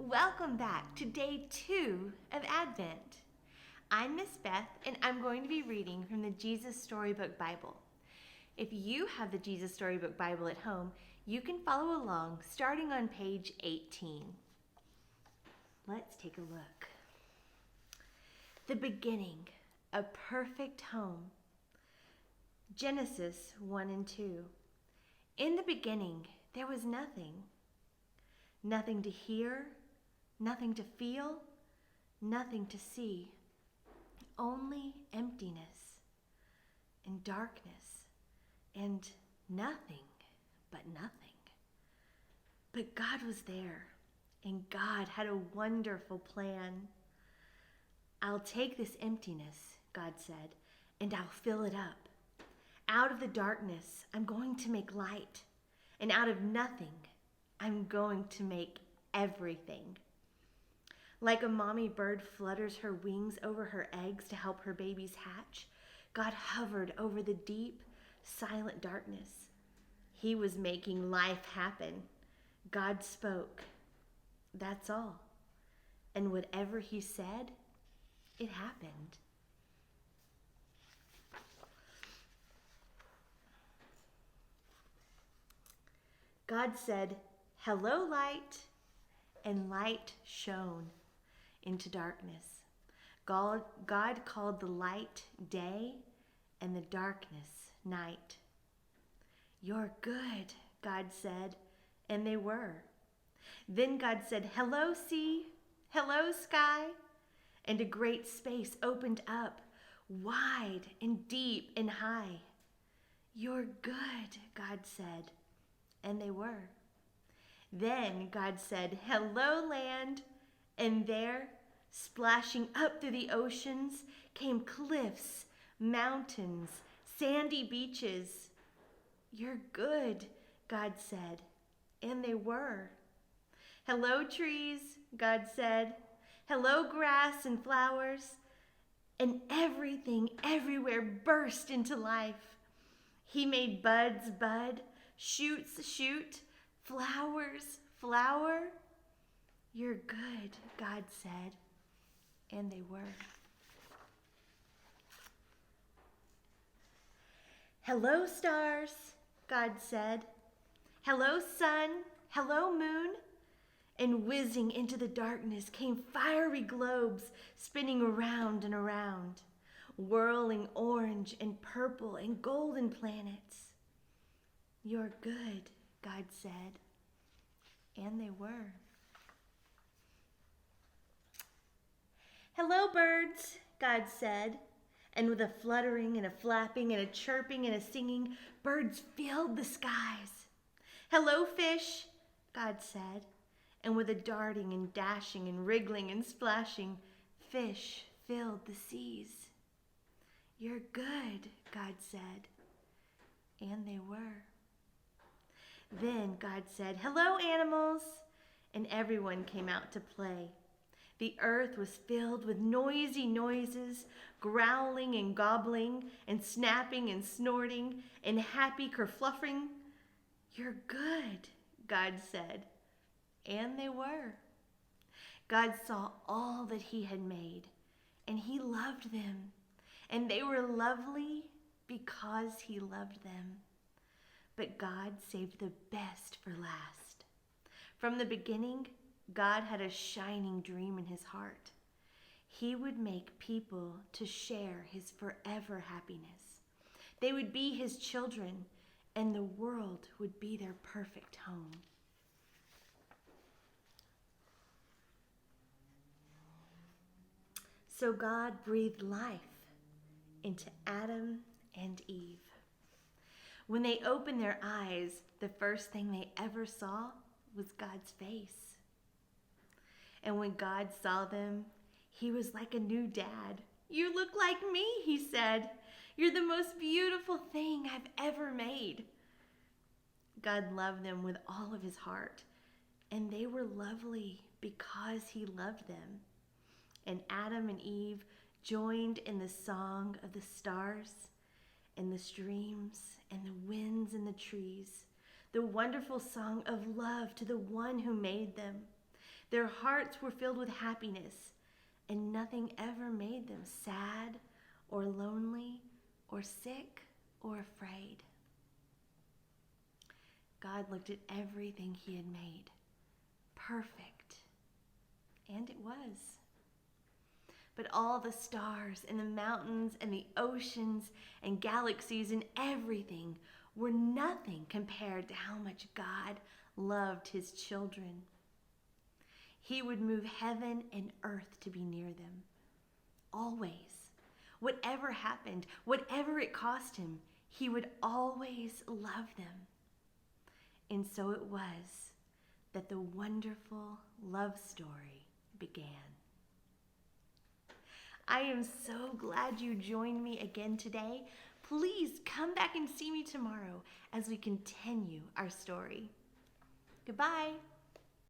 Welcome back to day 2 of Advent. I'm Miss Beth, and I'm going to be reading from the Jesus Storybook Bible. If you have the Jesus Storybook Bible at home, you can follow along starting on page 18. Let's take a look. The beginning, a perfect home. Genesis 1 and 2. In the beginning, there was nothing. Nothing to hear, nothing to feel, nothing to see. Only emptiness and darkness and nothing but nothing. But God was there, and God had a wonderful plan. I'll take this emptiness, God said, and I'll fill it up. Out of the darkness, I'm going to make light, and out of nothing, I'm going to make everything. Like a mommy bird flutters her wings over her eggs to help her babies hatch, God hovered over the deep, silent darkness. He was making life happen. God spoke. That's all. And whatever he said, it happened. God said, "Hello, light," and light shone into darkness. God called the light day and the darkness night. "You're good," God said, and they were. Then God said, "Hello, sea, hello, sky," and a great space opened up, wide and deep and high. "You're good," God said, and they were. Then God said, "Hello, land," and there, splashing up through the oceans, came cliffs, mountains, sandy beaches. "You're good," God said, and they were. "Hello, trees," God said. "Hello, grass and flowers," and everything everywhere burst into life. He made buds bud, shoots shoot, flowers flower. "You're good," God said, and they were. "Hello, stars," God said. "Hello, sun, hello, moon," and whizzing into the darkness came fiery globes spinning around and around, whirling orange and purple and golden planets. "You're good," God said, and they were. "Hello, birds," God said, and with a fluttering and a flapping and a chirping and a singing, birds filled the skies. "Hello, fish," God said, and with a darting and dashing and wriggling and splashing, fish filled the seas. "You're good," God said, and they were. Then God said, "Hello, animals," and everyone came out to play. The earth was filled with noisy noises, growling and gobbling, and snapping and snorting, and happy kerfluffing. "You're good," God said, and they were. God saw all that he had made, and he loved them, and they were lovely because he loved them. But God saved the best for last. From the beginning, God had a shining dream in his heart. He would make people to share his forever happiness. They would be his children, and the world would be their perfect home. So God breathed life into Adam and Eve. When they opened their eyes, the first thing they ever saw was God's face. And when God saw them, he was like a new dad. "You look like me," he said. "You're the most beautiful thing I've ever made." God loved them with all of his heart, and they were lovely because he loved them. And Adam and Eve joined in the song of the stars and the streams and the winds and the trees, the wonderful song of love to the one who made them. Their hearts were filled with happiness, and nothing ever made them sad or lonely or sick or afraid. God looked at everything he had made. Perfect. And it was. But all the stars and the mountains and the oceans and galaxies and everything were nothing compared to how much God loved his children. He would move heaven and earth to be near them. Always. Whatever happened, whatever it cost him, he would always love them. And so it was that the wonderful love story began. I am so glad you joined me again today. Please come back and see me tomorrow as we continue our story. Goodbye.